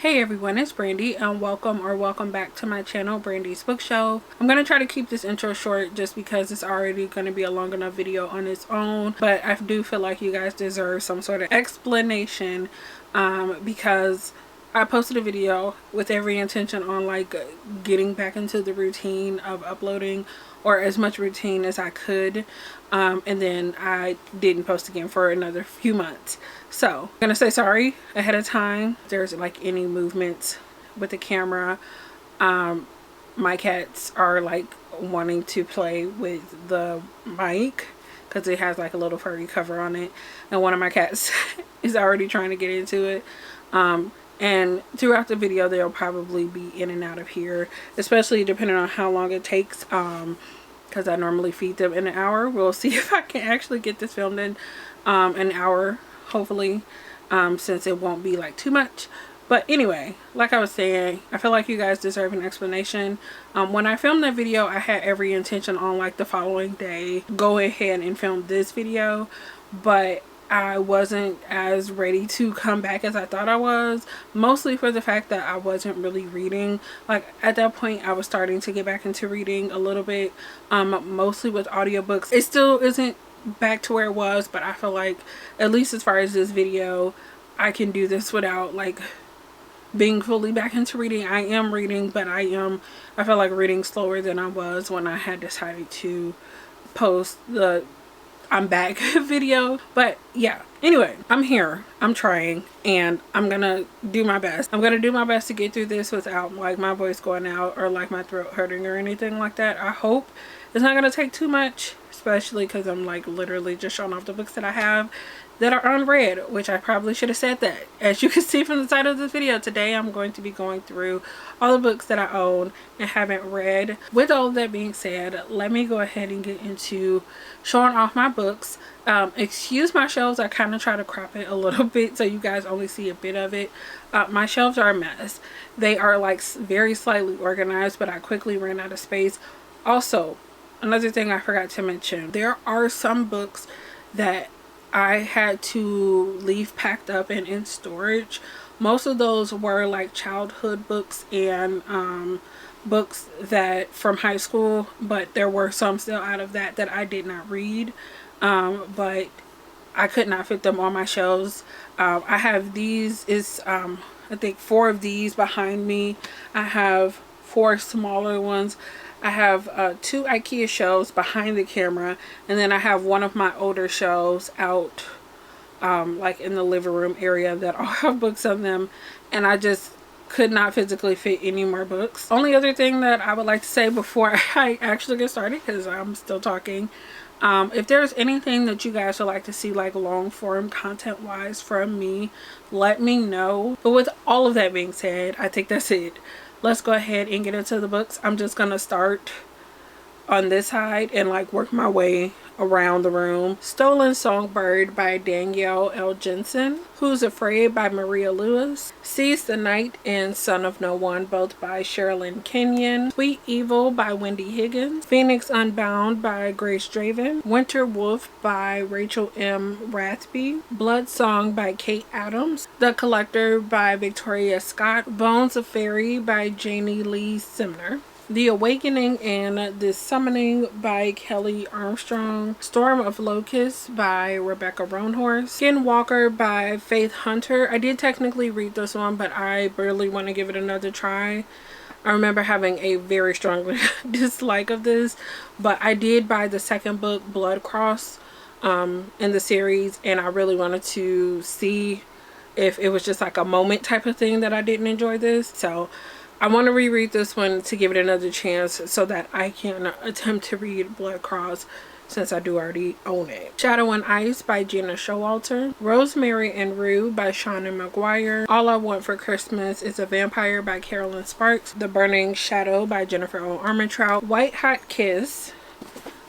Hey everyone, it's Brandy and welcome back to my channel, Brandy's Bookshelf. I'm going to try to keep this intro short just because it's already going to be a long enough video on its own, but I do feel like you guys deserve some sort of explanation because I posted a video with every intention on like getting back into the routine of uploading, or as much routine as I could, and then I didn't post again for another few months. So I'm gonna say sorry ahead of time if there's like any movements with the camera. My cats are like wanting to play with the mic because it has like a little furry cover on it, and one of my cats is already trying to get into it. And throughout the video they'll probably be in and out of here, especially depending on how long it takes, because I normally feed them in an hour. We'll see if I can actually get this filmed in an hour, hopefully, since it won't be like too much. But anyway, like I was saying, I feel like you guys deserve an explanation. When I filmed that video, I had every intention on like the following day go ahead and film this video, but I wasn't as ready to come back as I thought I was, mostly for the fact that I wasn't really reading. Like at that point I was starting to get back into reading a little bit, mostly with audiobooks. It still isn't back to where it was, but I feel like at least as far as this video, I can do this without like being fully back into reading. I am reading, but I feel like reading slower than I was when I had decided to post the I'm back video. But yeah, anyway, I'm here, I'm trying, and I'm gonna do my best. I'm gonna do my best to get through this without like my voice going out or like my throat hurting or anything like that. I hope it's not gonna take too much, especially because I'm like literally just showing off the books that I have that are unread, which I probably should have said that. As you can see from the title of this video, today I'm going to be going through all the books that I own and haven't read. With all of that being said, let me go ahead and get into showing off my books. Excuse my shelves, I kind of try to crop it a little bit so you guys only see a bit of it. My shelves are a mess. They are like very slightly organized, but I quickly ran out of space. Also, another thing I forgot to mention, there are some books that I had to leave packed up and in storage. Most of those were like childhood books and books that from high school, but there were some still out of that I did not read, but I could not fit them on my shelves. I have these, I think 4 of these behind me. I have 4 smaller ones. I have 2 IKEA shelves behind the camera, and then I have one of my older shelves out like in the living room area that all have books on them, and I just could not physically fit any more books. Only other thing that I would like to say before I actually get started, because I'm still talking, if there's anything that you guys would like to see like long form content wise from me, let me know. But with all of that being said, I think that's it. Let's go ahead and get into the books. I'm just gonna start on this side and like work my way around the room. Stolen Songbird by Danielle L. Jensen. Who's Afraid by Maria Lewis. Seize the Night and Son of No One, both by Sherilyn Kenyon. Sweet Evil by Wendy Higgins. Phoenix Unbound by Grace Draven. Winter Wolf by Rachel M. Rathby. Blood Song by Kate Adams. The Collector by Victoria Scott. Bones of Fairy by Janie Lee Simner. The Awakening and the Summoning by Kelly Armstrong. Storm of Locusts by Rebecca Roanhorse. Skinwalker by Faith Hunter. I did technically read this one, but I really want to give it another try. I remember having a very strong dislike of this, but I did buy the second book, Blood Cross, in the series, and I really wanted to see if it was just like a moment type of thing that I didn't enjoy this. So I want to reread this one to give it another chance so that I can attempt to read Blood Cross, since I do already own it. Shadow and Ice by Gina Showalter. Rosemary and Rue by Shauna McGuire. All I Want for Christmas is a Vampire by Carolyn Sparks. The Burning Shadow by Jennifer O. Armentrout. White Hot Kiss,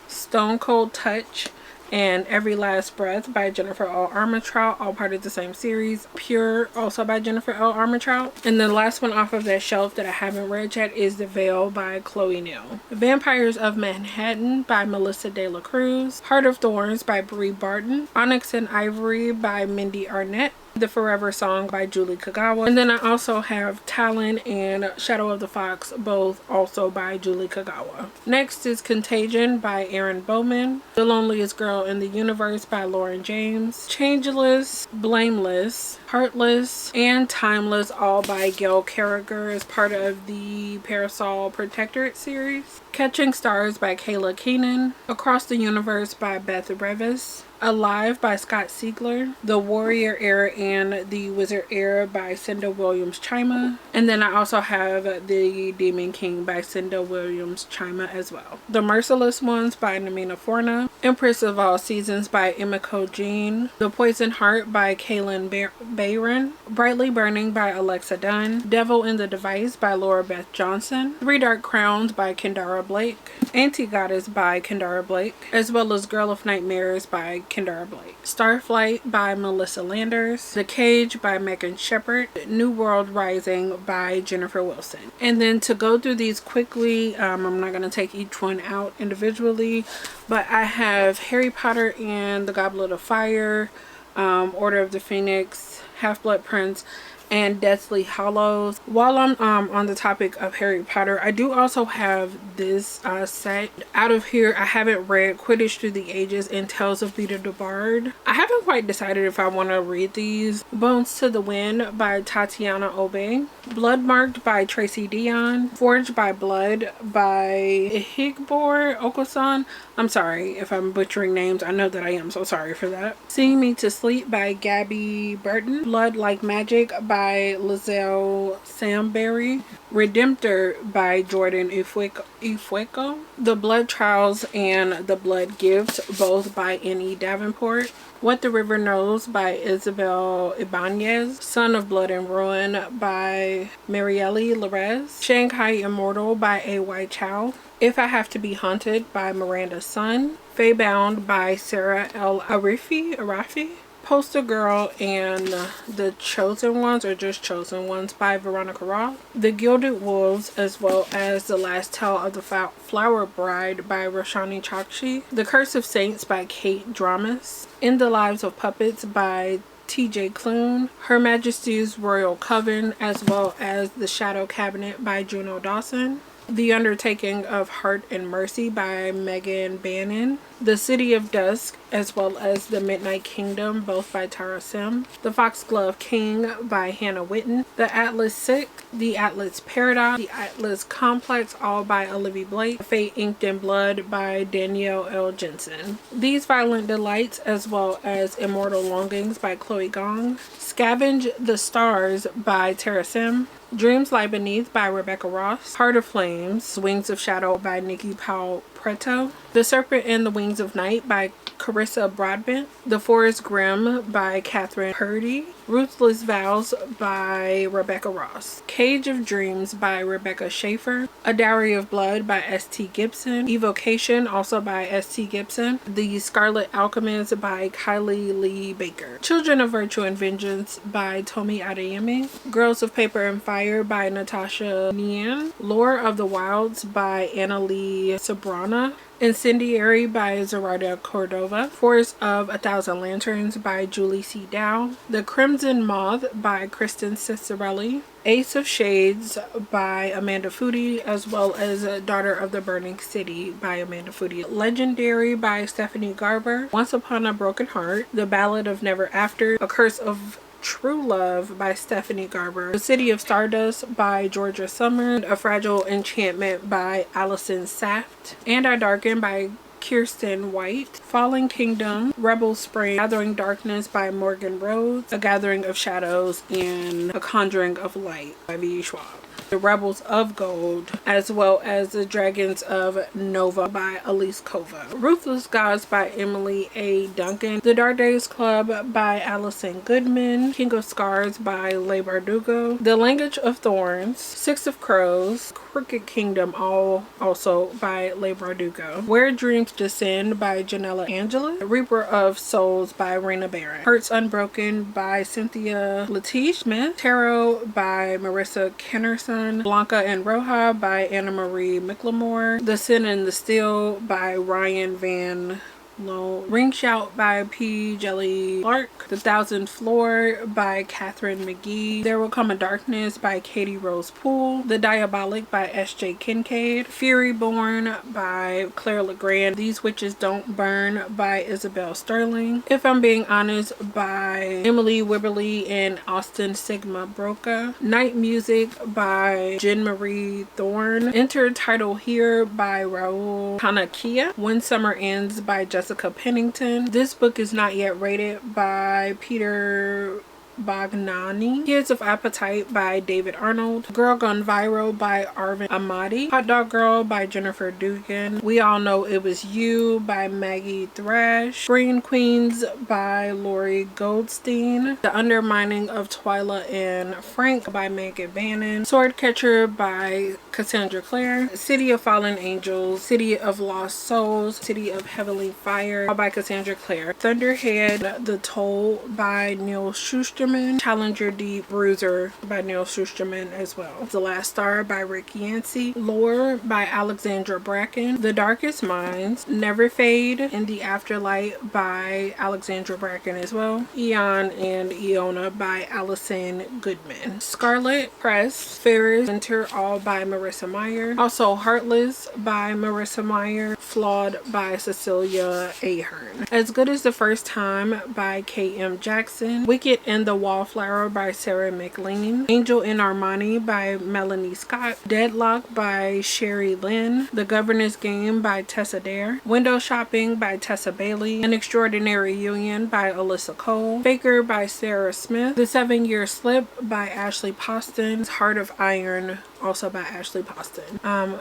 Stone Cold Touch, and Every Last Breath by Jennifer L. Armentrout, all part of the same series. Pure, also by Jennifer L. Armentrout. And the last one off of that shelf that I haven't read yet is The Veil by Chloe Neal. Vampires of Manhattan by Melissa De La Cruz. Heart of Thorns by Brie Barton. Onyx and Ivory by Mindy Arnett. The Forever Song by Julie Kagawa. And then I also have Talon and Shadow of the Fox, both also by Julie Kagawa. Next is Contagion by Erin Bowman. The Loneliest Girl in the Universe by Lauren James. Changeless, Blameless, Heartless, and Timeless, all by Gail Carriger as part of the Parasol Protectorate series. Catching Stars by Kayla Keenan. Across the Universe by Beth Revis. Alive by Scott Siegler. The Warrior Era and the Wizard Era by Cinda Williams Chima. And then I also have The Demon King by Cinda Williams Chima as well. The Merciless Ones by Namina Forna. Empress of All Seasons by Emiko Jean. The Poison Heart by Kaylin Bayron. Brightly Burning by Alexa Dunn. Devil in the Device by Laura Beth Johnson. Three Dark Crowns by Kendara Blake. Anti-Goddess by Kendara Blake, as well as Girl of Nightmares by Kendara Blake. Starflight by Melissa Landers. The Cage by Megan Shepard. New World Rising by Jennifer Wilson. And then to go through these quickly, I'm not going to take each one out individually, but I have Harry Potter and the Goblet of Fire, Order of the Phoenix, Half-Blood Prince, and Deathly Hallows. While I'm on the topic of Harry Potter, I do also have this set. Out of here, I haven't read Quidditch Through the Ages and Tales of Peter the Bard. I haven't quite decided if I want to read these. Bones to the Wind by Tatiana Obey. Blood Marked by Tracy Dion. Forged by Blood by Ihigbor Okosan. I'm sorry if I'm butchering names. I know that I am, so sorry for that. Sing Me to Sleep by Gabby Burton. Blood Like Magic by Lizelle Samberry. Redemptor by Jordan Ifueko. The Blood Trials and The Blood Gift, both by N.E. Davenport. What the River Knows by Isabel Ibanez. Son of Blood and Ruin by Marielle Larez. Shanghai Immortal by A.Y. Chow. If I Have to Be Haunted by Miranda Sun. Feybound by Sarah L. Arafi. Poster Girl and The Chosen Ones, or just Chosen Ones, by Veronica Roth. The Gilded Wolves, as well as The Last Tale of the Flower Bride by Roshani Chakshi. The Curse of Saints by Kate Dramas. In the Lives of Puppets by T.J. Clune. Her Majesty's Royal Coven, as well as The Shadow Cabinet by Juno Dawson. The Undertaking of Heart and Mercy by Megan Bannon. The City of Dusk, as well as The Midnight Kingdom, both by Tara Sim. The Foxglove King by Hannah Witten. The Atlas Sick, The Atlas Paradox, The Atlas Complex, all by Olivia Blake. Fate Inked in Blood by Danielle L. Jensen. These Violent Delights, as well as Immortal Longings by Chloe Gong. Scavenge the Stars by Tara Sim. Dreams Lie Beneath by Rebecca Ross. Heart of Flames, Wings of Shadow by Nikki Powell Preto. The Serpent and the Wings of Night by Carissa Broadbent. The Forest Grimm by Catherine Purdy. Ruthless Vows by Rebecca Ross. Cage of Dreams by Rebecca Schaefer. A Dowry of Blood by S.T. Gibson. Evocation, also by S.T. Gibson. The Scarlet Alchemist by Kylie Lee Baker. Children of Virtue and Vengeance by Tomi Adeyemi. Girls of Paper and Fire by Natasha Nian. Lore of the Wilds by Annalie Sobrana. Incendiary by Zerarda Cordova. Forest of a Thousand Lanterns by Julie C. Dow. The Crimson Moth by Kristen Cicerelli. Ace of Shades by Amanda Foody, as well as Daughter of the Burning City by Amanda Foody. Legendary by Stephanie Garber. Once Upon a Broken Heart. The Ballad of Never After. A Curse of True Love by Stephanie Garber. The City of Stardust by Georgia Summer. A Fragile Enchantment by Allison Saft. And I Darken by Kirsten White. Fallen Kingdom, Rebel Spring, Gathering Darkness by Morgan Rhodes. A Gathering of Shadows, and A Conjuring of Light by V. Schwab. The Rebels of Gold, as well as The Dragons of Nova by Elise Kova. Ruthless Gods by Emily A. Duncan. The Dark Days Club by Allison Goodman. King of Scars by Leigh Bardugo. The Language of Thorns. Six of Crows. Crooked Kingdom, all also by Leigh Bardugo. Where Dreams Descend by Janella Angela. The Reaper of Souls by Raina Barron. Hearts Unbroken by Cynthia Latish Smith. Tarot by Marissa Kennerson. Blanca and Roja by Anna Marie McLemore. The Sin and the Steel by Ryan Van Lone. Ring Shout by P. Jelly Clark. The Thousandth Floor by Catherine McGee. There Will Come a Darkness by Katie Rose Poole. The Diabolic by S.J. Kincaid. Fury Born by Claire Legrand. These Witches Don't Burn by Isabel Sterling. If I'm Being Honest by Emily Wibberley and Austin Sigma Broca. Night Music by Jen Marie Thorne. Enter Title Here by Raul Panakia. When Summer Ends by Jessica Pennington. This Book Is Not Yet Rated by Peter Bagnani. Kids of Appetite by David Arnold. Girl Gone Viral by Arvin Amadi. Hot Dog Girl by Jennifer Dugan. We All Know It Was You by Maggie Thrash. Green Queens by Lori Goldstein. The Undermining of Twyla and Frank by Megan Bannon. Sword Catcher by Cassandra Clare. City of Fallen Angels. City of Lost Souls. City of Heavenly Fire, all by Cassandra Clare. Thunderhead, The Toll by Neil Schusterman. Challenger Deep Bruiser by Neil Schusterman as well. The Last Star by Rick Yancey. Lore by Alexandra Bracken. The Darkest Minds. Never Fade in the Afterlight by Alexandra Bracken as well. Eon and Iona by Allison Goodman. Scarlet Press. Ferris Winter, all by Marissa Meyer. Also Heartless by Marissa Meyer. Flawed by Cecilia Ahern. As Good as the First Time by K.M. Jackson. Wicked and the Wallflower by Sarah McLean. Angel in Armani by Melanie Scott. Deadlock by Sherry Lynn. The Governor's Game by Tessa Dare. Window Shopping by Tessa Bailey. An Extraordinary Union by Alyssa Cole. Faker by Sarah Smith. The 7-Year Slip by Ashley Poston. Heart of Iron, also by Ashley Poston.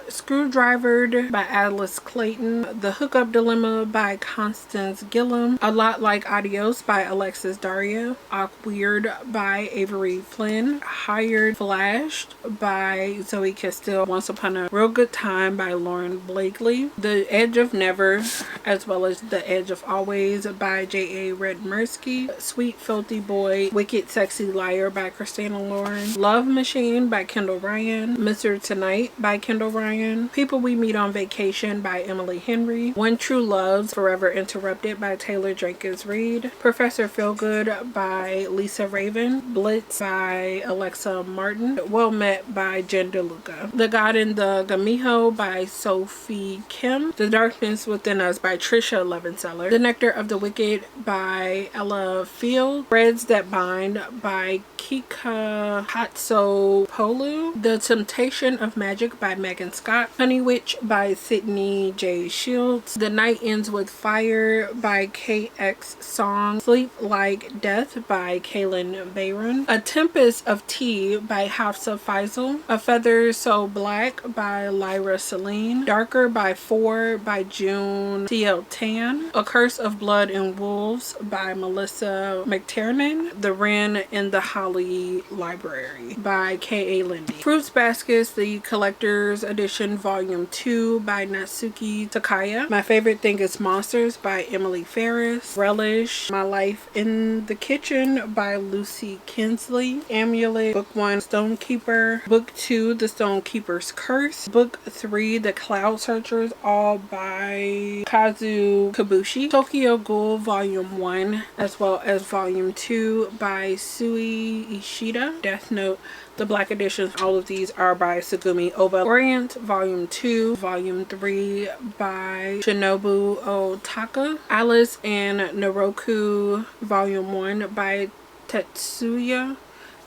Screwdrivered by Atlas Clayton. The Hookup Dilemma by Constance Gillum. A Lot Like Adios by Alexis Daria. Awkward by Avery Flynn. Hired Flashed by Zoe Castile. Once Upon a Real Good Time by Lauren Blakely. The Edge of Never, as well as The Edge of Always by J.A. Redmersky. Sweet Filthy Boy. Wicked Sexy Liar by Christina Lauren. Love Machine by Kendall Ryan. Mr. Tonight by Kendall Ryan. People We Meet on Vacation by Emily Henry. When True Loves Forever Interrupted by Taylor Jenkins Reid. Professor Feelgood by Lisa Raven. Blitz by Alexa Martin. Well Met by Jen DeLuca. The God in the Gamijo by Sophie Kim. The Darkness Within Us by Trisha Levenseller. The Nectar of the Wicked by Ella Field. Threads That Bind by Kika Hatsopolu. The Temptation of Magic by Megan Scott. Honey Witch by Sydney J. Shields. The Night Ends with Fire by KX Song. Sleep Like Death by Kaylin Bayron. A Tempest of Tea by Hafsa Faisal. A Feather So Black by Lyra Celine. Darker by Four by June C.L. Tan. A Curse of Blood and Wolves by Melissa McTiernan. The Wren in the Holly Library by K.A. Lindy. Fruits Baskets, the Collector's Edition Volume 2 by Natsuki Takaya. My Favorite Thing Is Monsters by Emily Ferris. Relish, My Life in the Kitchen by Lucy Kinsley. Amulet, Book 1, Stonekeeper. Book 2, The Stonekeeper's Curse. Book 3, The Cloud Searchers, all by Kazu Kabushi. Tokyo Ghoul Volume 1, as well as Volume 2 by Sui Ishida. Death Note, the Black Editions, all of these are by Tsugumi Oba. Orient Volume 2, Volume 3 by Shinobu Otaka. Alice and Naroku Volume 1 by Tetsuya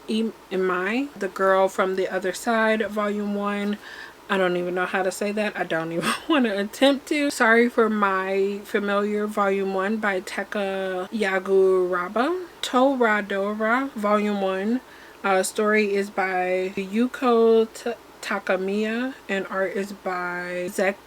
Imai. The Girl from the Other Side Volume 1. I don't even know how to say that. I don't even want to attempt to. Sorry for My Familiar Volume 1 by Teka Yaguraba. Toradora Volume 1. Story is by Yuko Takamiya and art is by Zekia.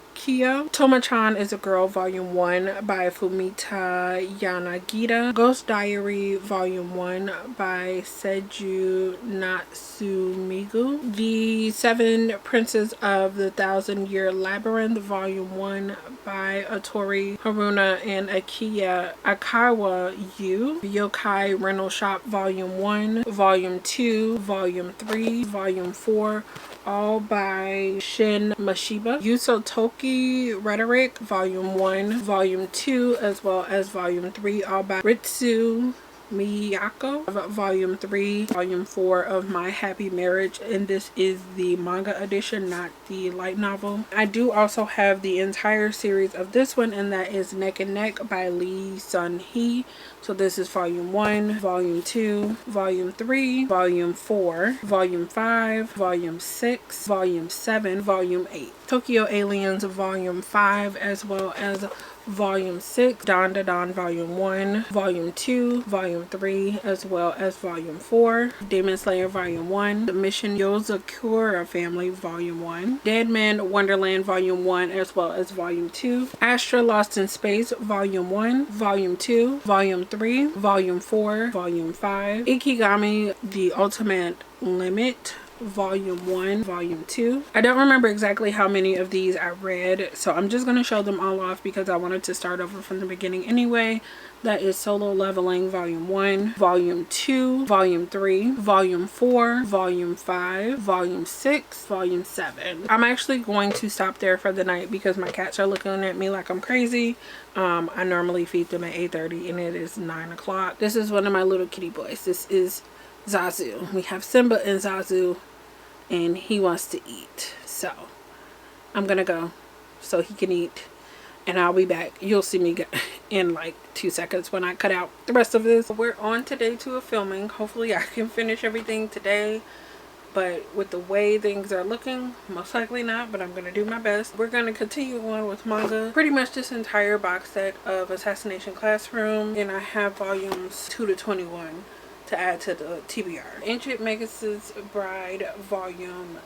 Toma-chan is a Girl Volume 1 by Fumita Yanagita. Ghost Diary Volume 1 by Seiju Natsumigu. The Seven Princes of the Thousand Year Labyrinth Volume 1 by Atori Haruna and Akawa Yu. Yokai Rental Shop Volume 1, Volume 2, Volume 3, Volume 4, all by Shin Mashiba. Yusotoki Spooky Rhetoric Volume 1, Volume 2, as well as Volume 3, all by Ritsu Miyako. Volume 3, Volume 4 of My Happy Marriage, and this is the manga edition, not the light novel. I do also have the entire series of this one, and that is Neck and Neck by Lee Sun Hee. So this is Volume 1, Volume 2, Volume 3, Volume 4, Volume 5, Volume 6, Volume 7, Volume 8. Tokyo Aliens Volume 5, as well as Volume 6, Dawn to Dawn Volume 1, Volume 2, Volume 3, as well as Volume 4, Demon Slayer Volume 1, The Mission Yozakura Family Volume 1, Dead Man Wonderland Volume 1, as well as Volume 2, Astra Lost in Space Volume 1, Volume 2, Volume 3, Volume 4, Volume 5, Ikigami The Ultimate Limit Volume 1, Volume 2. I don't remember exactly how many of these I read, so I'm just going to show them all off because I wanted to start over from the beginning anyway. That is Solo Leveling Volume 1, Volume 2, Volume 3, Volume 4, Volume 5, Volume 6, Volume 7. I'm actually going to stop there for the night because my cats are looking at me like I'm crazy. I normally feed them at 8:30 and it is 9 o'clock. This is one of my little kitty boys. This is Zazu. We have Simba and Zazu, and he wants to eat. So I'm gonna go so he can eat, and I'll be back. You'll see me in like 2 seconds when I cut out the rest of this. We're on to day 2 of filming. Hopefully I can finish everything today, but with the way things are looking, most likely not, but I'm gonna do my best. We're gonna continue on with manga, pretty much this entire box set of Assassination Classroom, and I have volumes 2 to 21 to add to the TBR. Ancient Magus' Bride Volume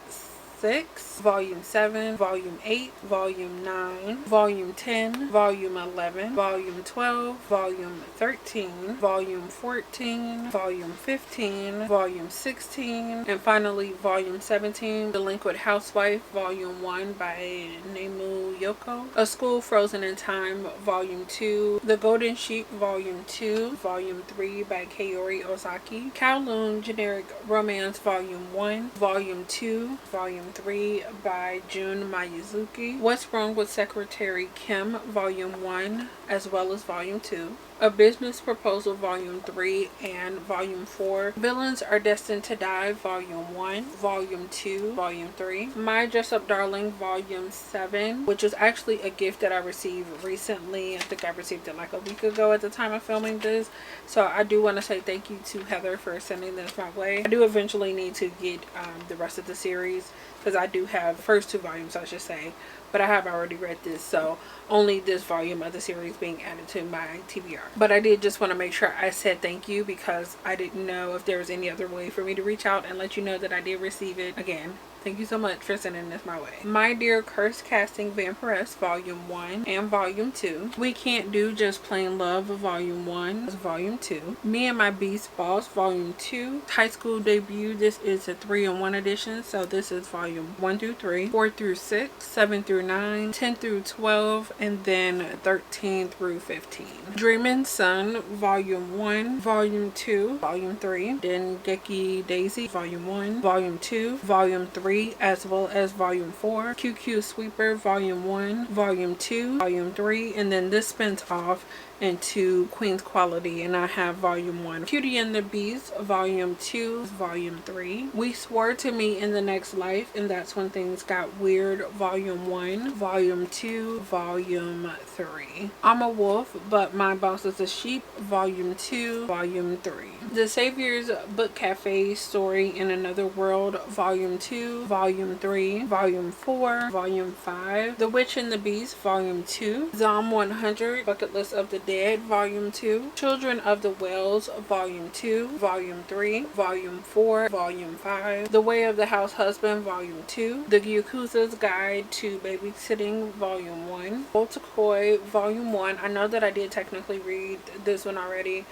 6, Volume 7, Volume 8, Volume 9, Volume 10, Volume 11, Volume 12, Volume 13, Volume 14, Volume 15, Volume 16, and finally Volume 17, Delinquent Housewife Volume 1 by Nemu Yoko, A School Frozen in Time Volume 2, The Golden Sheep Volume 2, Volume 3 by Kaori Ozaki, Kowloon Generic Romance Volume 1, Volume 2, Volume 3 by Jun Mayuzuki, What's Wrong with Secretary Kim Volume 1, as well as Volume 2, A Business Proposal Volume 3 and Volume 4, Villains Are Destined to Die Volume 1, Volume 2, Volume 3, My Dress Up Darling Volume 7, which is actually a gift that I received recently. I think I received it like a week ago at the time of filming this, so I do want to say thank you to Heather for sending this my way. I do eventually need to get the rest of the series because I do have the first 2 volumes, I should say, but I have already read this, so only this volume of the series being added to my TBR. But I did just want to make sure I said thank you because I didn't know if there was any other way for me to reach out and let you know that I did receive it. Again, thank you so much for sending this my way. My Dear Curse Casting Vampiress Volume 1 and Volume 2. We Can't Do Just Plain Love Volume 1, Volume 2. Me and My Beast Boss Volume 2. High School Debut. This is a 3-in-1 edition, so this is Volume 1 through 3, 4 through 6, 7 through 9, 10 through 12, and then 13 through 15. Dreamin' Sun Volume 1, Volume 2, Volume 3. Dengeki Daisy Volume 1, Volume 2, Volume 3, as well as Volume 4. QQ Sweeper Volume 1, Volume 2, Volume 3, and then this spins off into Queen's Quality, and I have Volume 1. Beauty and the Beast Volume 2, Volume 3. We Swore to Meet in the Next Life, and That's When Things Got Weird Volume 1, Volume 2, Volume 3. I'm a Wolf But My Boss is a Sheep Volume 2, Volume 3. The Savior's Book Cafe Story in Another World Volume 2, Volume 3, Volume 4, Volume 5. The Witch and the Beast Volume 2. Zom 100 Bucket List of the Dead Volume 2. Children of the Wells Volume 2, Volume 3, Volume 4, Volume 5. The Way of the House Husband Volume 2. The Yakuza's Guide to Babysitting Volume 1. Voltakoi Volume 1. I know that I did technically read this one already,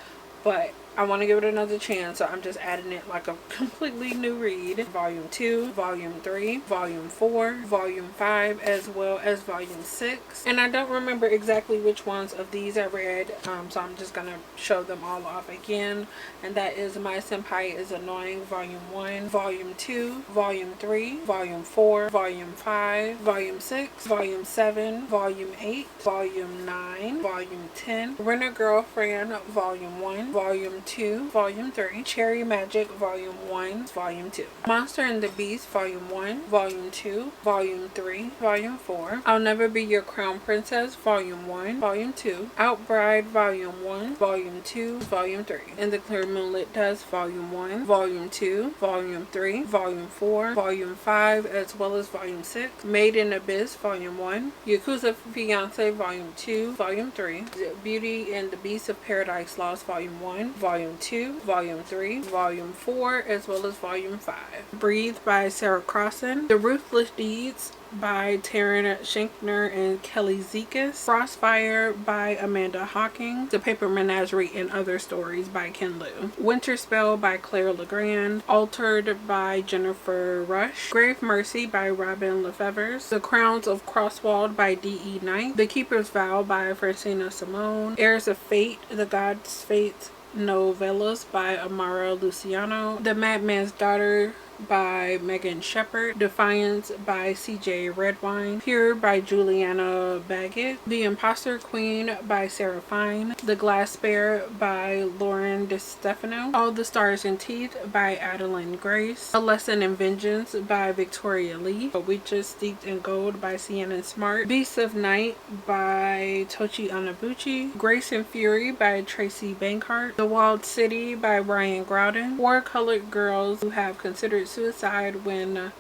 but I want to give it another chance, so I'm just adding it like a completely new read. Volume 2, Volume 3, Volume 4, Volume 5, as well as Volume 6. And I don't remember exactly which ones of these I read, so I'm just gonna show them all off again. And that is My Senpai is Annoying, Volume 1, Volume 2, Volume 3, Volume 4, Volume 5, Volume 6, Volume 7, Volume 8, Volume 9, Volume 10, Rent-A-Girlfriend, Volume 1, Volume 2, Volume 3, Cherry Magic, Volume 1, Volume 2, Monster and the Beast, Volume 1, Volume 2, Volume 3, Volume 4, I'll Never Be Your Crown Princess, Volume 1, Volume 2, Outbride, Volume 1, Volume 2, Volume 3, In the Clear Moonlit Dust, Volume 1, Volume 2, Volume 3, Volume 4, Volume 5, as well as Volume 6, Made in Abyss, Volume 1, Yakuza Fiancé, Volume 2, Volume 3, Beauty and the Beast of Paradise Lost, Volume 1, Volume 2, Volume 3, Volume 4, as well as Volume 5. Breathe by Sarah Crossan, The Ruthless Deeds by Taryn Shankner and Kelly Zekas, Crossfire by Amanda Hawking, The Paper Menagerie and Other Stories by Ken Liu, Winter Spell by Claire Legrand, Altered by Jennifer Rush, Grave Mercy by Robin Lefevre, The Crowns of Crosswald by D.E. Knight, The Keeper's Vow by Francina Simone, Heirs of Fate, The God's Fate Novellas by Amara Luciano, The Madman's Daughter by Megan Shepard, Defiance by CJ Redwine, Pure by Juliana Baggett, The Imposter Queen by Sarah Fine, The Glass Bear by Lauren DeStefano, All the Stars and Teeth by Adeline Grace, A Lesson in Vengeance by Victoria Lee, A Witches Steeped in Gold by Sienna Smart, Beasts of Night by Tochi Anabuchi, Grace and Fury by Tracy Bankheart, The Walled City by Brian Grouden, Four Colored Girls Who Have Considered Suicide When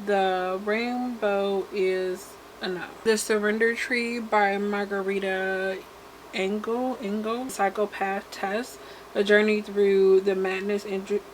the Rainbow Is Enough, The Surrender Tree by Margarita Engel, Psychopath Test, A Journey Through the Madness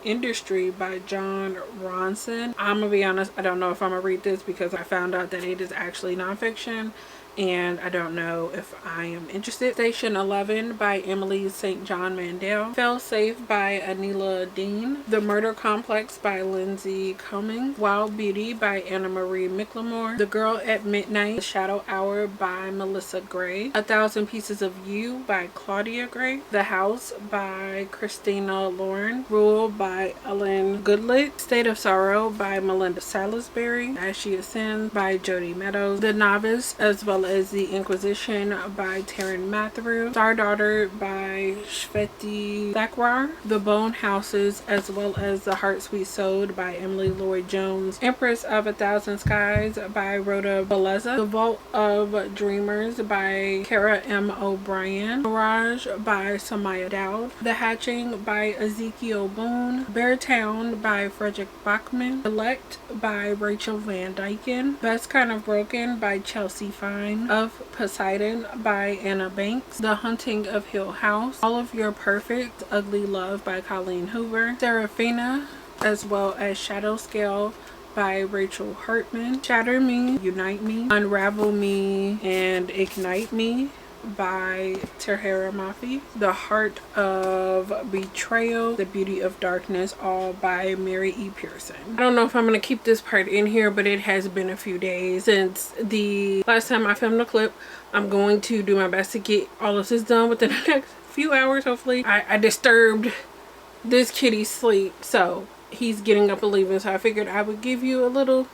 Industry by John Ronson. I'm gonna be honest, I don't know if I'm gonna read this because I found out that it is actually nonfiction and I don't know if I am interested. Station 11 by Emily St. John Mandel, Fell Safe by Anila Dean, The Murder Complex by Lindsay Cummings, Wild Beauty by Anna Marie Mclemore, The Girl at Midnight, The Shadow Hour by Melissa Gray, A Thousand Pieces of You by Claudia Gray, The House by Christina Lauren, Rule by Ellen Goodlett, State of Sorrow by Melinda Salisbury, As She Ascends by Jody Meadows, The Novice, as well as The Inquisition by Taryn Matheru, Star Daughter by Shveti Thakwar, The Bone Houses, as well as The Hearts We Sewed by Emily Lloyd Jones, Empress of a Thousand Skies by Rhoda Beleza, The Vault of Dreamers by Kara M. O'Brien, Mirage by Samaya Dowd, The Hatching by Ezekiel Boone, Beartown by Frederick Bachman, Elect by Rachel Van Dyken, Best Kind of Broken by Chelsea Fine, Of Poseidon by Anna Banks, The Hunting of Hill House, All of Your Perfect Ugly Love by Colleen Hoover, Serafina, as well as Shadow Scale by Rachel Hartman, Shatter Me, Unite Me, Unravel Me, and Ignite Me by Tahira Mafi, The Heart of Betrayal, The Beauty of Darkness, all by Mary E. Pearson. I don't know if I'm going to keep this part in here, but it has been a few days since the last time I filmed a clip. I'm going to do my best to get all of this done within the next few hours, hopefully. I disturbed this kitty's sleep, so he's getting up and leaving, so I figured I would give you a little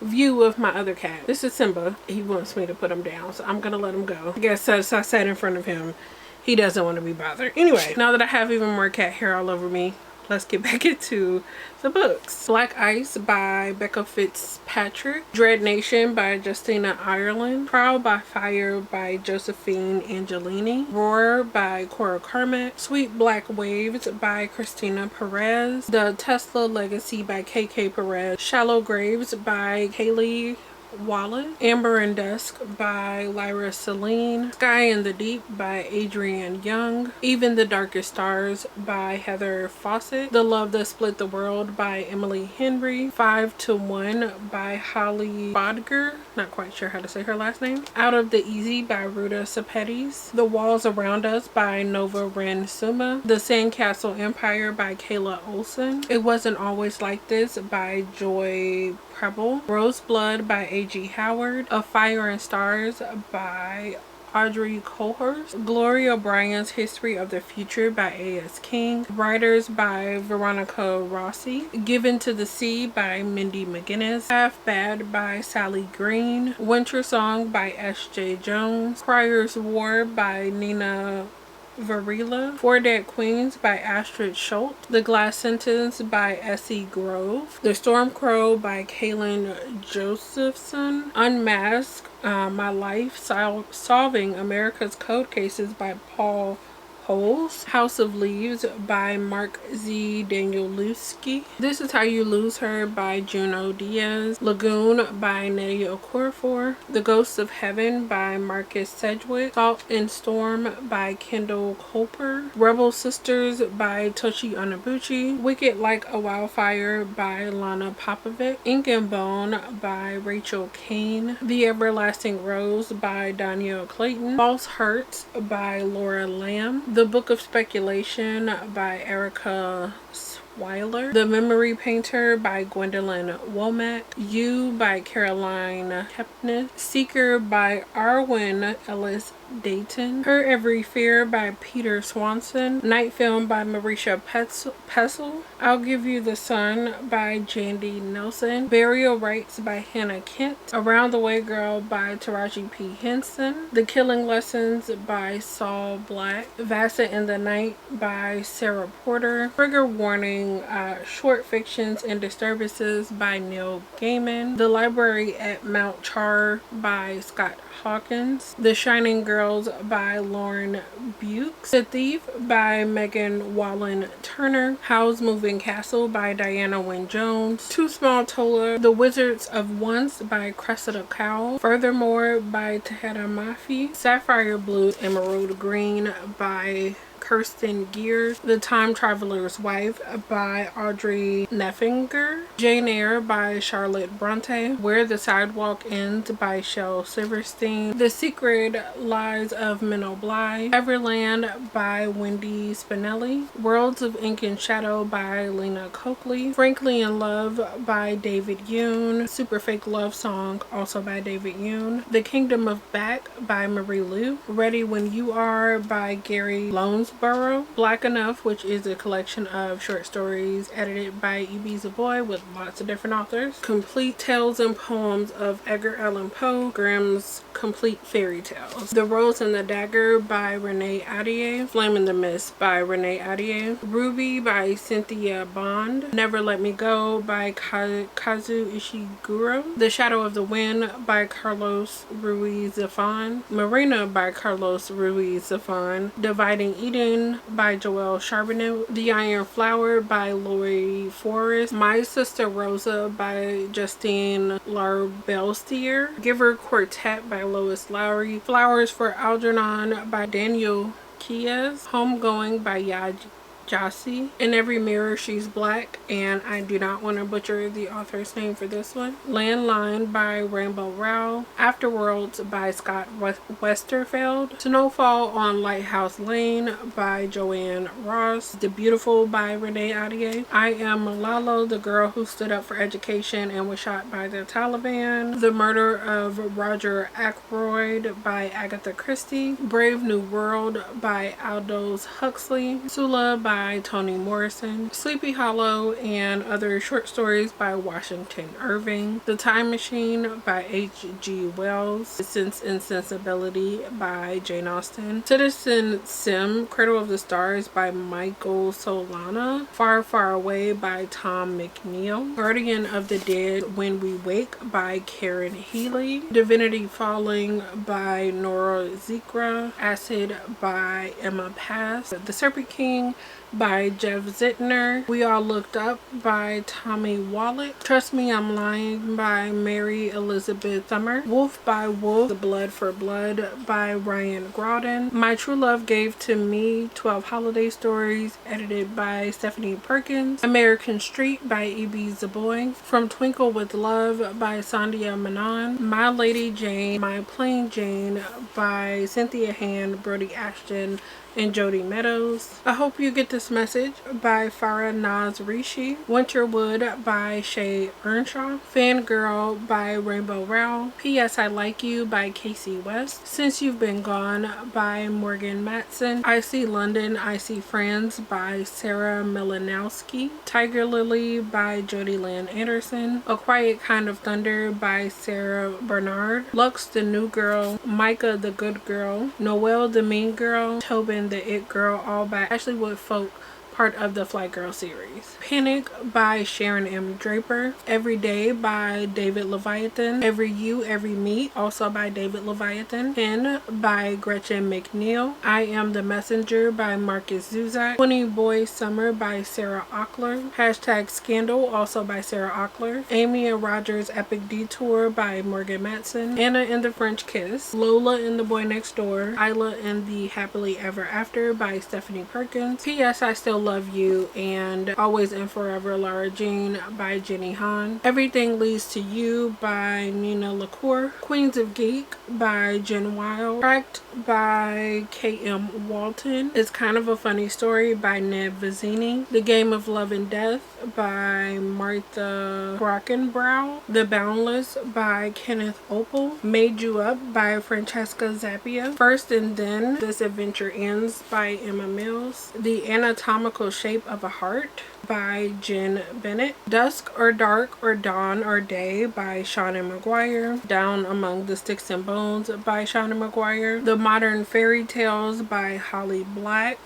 view of my other cat. This is Simba. He wants me to put him down, so I'm gonna let him go. I guess since I sat in front of him, he doesn't want to be bothered. Anyway, now that I have even more cat hair all over me, let's get back into the books. Black Ice by Becca Fitzpatrick, Dread Nation by Justina Ireland, Trial by Fire by Josephine Angelini, Roar by Cora Carmack, Sweet Black Waves by Christina Perez, The Tesla Legacy by KK Perez, Shallow Graves by Kaylee Wallace. Amber and Dusk by Lyra Celine. Sky in the Deep by Adrienne Young. Even the Darkest Stars by Heather Fawcett. The Love That Split the World by Emily Henry. 5 to 1 by Holly Bodger. Not quite sure how to say her last name. Out of the Easy by Ruta Sepetys. The Walls Around Us by Nova Ren Suma. The Sandcastle Empire by Kayla Olson. It Wasn't Always Like This by Joy Preble. Rose Blood by A.G. Howard. A Fire and Stars by Audrey Cohorst. Gloria O'Brien's History of the Future by A.S. King. Writers by Veronica Rossi. Given to the Sea by Mindy McGinnis. Half Bad by Sally Green. Winter Song by S.J. Jones. Crier's War by Nina Varela. Four Dead Queens by Astrid Schultz. The Glass Sentence by Essie Grove. The Storm Crow by Kaylin Josephson. Unmasked, My Life Solving America's Code Cases by Paul Holes. House of Leaves by Mark Z. Danielewski. This Is How You Lose Her by Juno Diaz. Lagoon by Nadia Okorafor. The Ghosts of Heaven by Marcus Sedgwick. Salt and Storm by Kendall Colper. Rebel Sisters by Tochi Onobuchi. Wicked Like a Wildfire by Lana Popovic. Ink and Bone by Rachel Kane. The Everlasting Rose by Danielle Clayton. False Hurts by Laura Lamb. The Book of Speculation by Erica Weiler. The Memory Painter by Gwendolyn Womack. You by Caroline Kepnes. Seeker by Arwen Ellis Dayton. Her Every Fear by Peter Swanson. Night Film by Marisha Pessel. I'll Give You the Sun by Jandy Nelson. Burial Rites by Hannah Kent. Around the Way Girl by Taraji P. Henson. The Killing Lessons by Saul Black. Vasa in the Night by Sarah Porter. Trigger Warning, Short Fictions and Disturbances by Neil Gaiman. The Library at Mount Char by Scott Hawkins. The Shining Girls by Lauren Bukes. The Thief by Megan Wallen Turner. Howl's Moving Castle by Diana Wynne Jones. Too Small Tola. The Wizards of Once by Cressida Cowell. Furthermore by Taheda Mafi. Sapphire Blue Emerald Green by Kirsten Gears. The Time Traveler's Wife by Audrey Neffinger. Jane Eyre by Charlotte Bronte. Where the Sidewalk Ends by Shel Silverstein. The Secret Lies of Minnow Bly. Everland by Wendy Spinelli. Worlds of Ink and Shadow by Lena Coakley. Frankly in Love by David Yoon. Super Fake Love Song also by David Yoon. The Kingdom of Back by Marie Lu. Ready When You Are by Gary Lonesborough. Black Enough, which is a collection of short stories edited by Ibiza Boy with lots of different authors. Complete Tales and Poems of Edgar Allan Poe. Grimm's Complete Fairy Tales. The Rose and the Dagger by Renee Ahdieh. Flame in the Mist by Renee Ahdieh. Ruby by Cynthia Bond. Never Let Me Go by Kazu Ishiguro. The Shadow of the Wind by Carlos Ruiz Zafón. Marina by Carlos Ruiz Zafón. Dividing Eden by Joelle Charbonneau. The Iron Flower by Lori Forrest. My Sister Rosa by Justine Larbelstier. Giver Quartet by Lois Lowry. Flowers for Algernon by Daniel Kies. Homegoing by Yaj Jossie. In Every Mirror She's Black, and I do not want to butcher the author's name for this one. Landline by Rainbow Rowell. Afterworlds by Scott Westerfeld. Snowfall on Lighthouse Lane by Joanne Ross. The Beautiful by Renee Ahdieh. I Am Malala, the Girl Who Stood Up for Education and Was Shot by the Taliban. The Murder of Roger Ackroyd by Agatha Christie. Brave New World by Aldous Huxley. Sula by Toni Morrison. Sleepy Hollow and Other Short Stories by Washington Irving. The Time Machine by H.G. Wells. Sense and Sensibility by Jane Austen. Citizen Sim, Cradle of the Stars by Michael Solana. Far Far Away by Tom McNeil. Guardian of the Dead, When We Wake by Karen Healy. Divinity Falling by Nora Zikra. Acid by Emma Pass. The Serpent King by Jeff Zittner. We All Looked Up by Tommy Wallet. Trust Me, I'm Lying by Mary Elizabeth Summer. Wolf by Wolf, The Blood for Blood by Ryan Groudon. My True Love Gave to Me, 12 Holiday Stories, edited by Stephanie Perkins. American Street by E.B. Zaboy. From Twinkle with Love by Sandhya Menon. My Lady Jane, My Plain Jane by Cynthia Hand, Brody Ashton, and Jody Meadows. I Hope You Get This Message by Farah Naz Rishi. Winterwood by Shay Earnshaw. Fangirl by Rainbow Rowell. P.S. I Like You by Casey West. Since You've Been Gone by Morgan Matson. I See London, I See Friends by Sarah Melanowski. Tiger Lily by Jody Lynn Anderson. A Quiet Kind of Thunder by Sarah Bernard. Lux the New Girl. Micah the Good Girl. Noelle the Mean Girl. Tobin the It Girl, all by Ashley Wood Folk, part of the Flight Girl series. Panic by Sharon M. Draper. Every Day by David Leviathan. Every You, Every Me, also by David Leviathan. Pen by Gretchen McNeil. I Am the Messenger by Marcus Zuzak. 20 Boys Summer by Sarah Ockler. Hashtag Scandal, also by Sarah Ockler. Amy and Roger's Epic Detour by Morgan Matson. Anna and the French Kiss. Lola and the Boy Next Door. Isla and the Happily Ever After by Stephanie Perkins. P.S. I Still Love You, and Always and Forever Lara Jean by Jenny Han. Everything Leads to You by Nina LaCour. Queens of Geek by Jen Wild. Cracked by K.M. Walton. It's Kind of a Funny Story by Ned Vizzini. The Game of Love and Death by Martha Brockenbrow. The Boundless by Kenneth Opel. Made You Up by Francesca Zappia. First and Then This Adventure Ends by Emma Mills. The Anatomical Shape of a Heart by Jen Bennett. Dusk or Dark or Dawn or Day by Shauna McGuire. Down Among the Sticks and Bones by Shauna McGuire. The Modern Fairy Tales by Holly Black,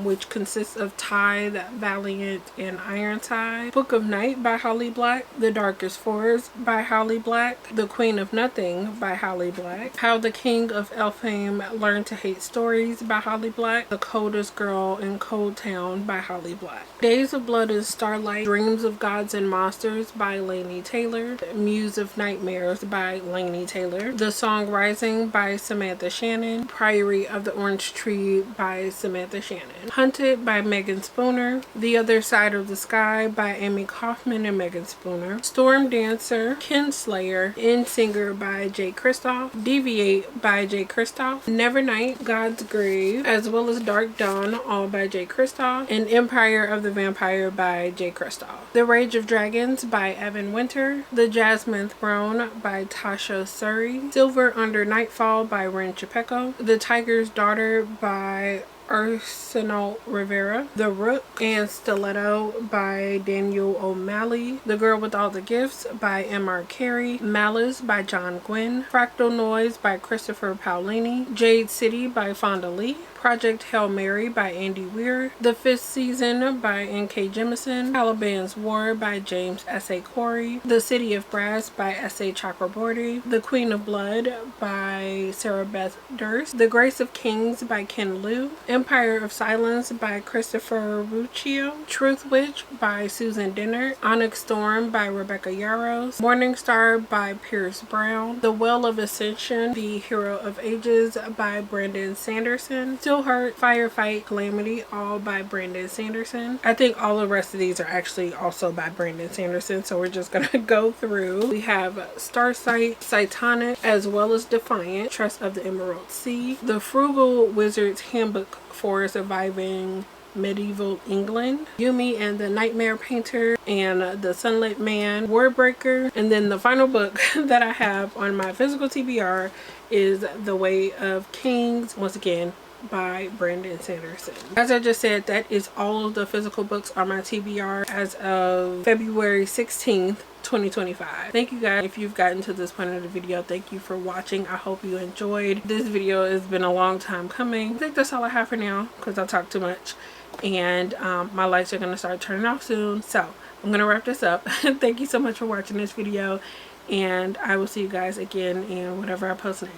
which consists of Tithe, Valiant, and Ironside. Book of Night by Holly Black. The Darkest Forest by Holly Black. The Queen of Nothing by Holly Black. How the King of Elfhame Learned to Hate Stories by Holly Black. The Coldest Girl in Cold Town by Holly Black. Days of Blood and Starlight. Dreams of Gods and Monsters by Laini Taylor. Muse of Nightmares by Laini Taylor. The Song Rising by Samantha Shannon. Priory of the Orange Tree by Samantha Shannon. Hunted by Megan Spooner. The Other Side of the Sky by Amy Kaufman and Megan Spooner. Storm Dancer, Kinslayer, In Singer by Jay Kristoff. Deviate by Jay Kristoff. Nevernight, God's Grave, as well as Dark Dawn, all by Jay Kristoff. And Empire of the Vampire by Jay Kristoff. The Rage of Dragons by Evan Winter. The Jasmine Throne by Tasha Suri. Silver Under Nightfall by Ren Chapeko. The Tiger's Daughter by Arsenal Rivera. The Rook and Stiletto by Daniel O'Malley. The Girl with All the Gifts by M.R. Carey. Malice by John Gwynn. Fractal Noise by Christopher Paolini. Jade City by Fonda Lee. Project Hail Mary by Andy Weir. The Fifth Season by N.K. Jemisin. Taliban's War by James S.A. Corey. The City of Brass by S.A. Chakraborty. The Queen of Blood by Sarah Beth Durst. The Grace of Kings by Ken Liu. Empire of Silence by Christopher Ruccio. Truth Witch by Susan Dinner. Onyx Storm by Rebecca Yarros. Morning Star by Pierce Brown. The Well of Ascension, The Hero of Ages by Brandon Sanderson. Still Hurt, Firefight, Calamity, all by Brandon Sanderson. I think all the rest of these are actually also by Brandon Sanderson, so we're just gonna go through. We have Starsight, Cytonic, as well as Defiant, Trust of the Emerald Sea. The Frugal Wizard's Handbook for Surviving Medieval England, Yumi and the Nightmare Painter, and The Sunlit Man, Warbreaker. And then the final book that I have on my physical TBR is The Way of Kings, once again by Brandon Sanderson. As I just said, that is all of the physical books on my TBR as of February 16th 2025. Thank you guys. If you've gotten to this point of the video, thank you for watching. I hope you enjoyed. This video has been a long time coming. I think that's all I have for now because I talk too much, and my lights are going to start turning off soon, so I'm going to wrap this up. Thank you so much for watching this video, and I will see you guys again in whatever I post next.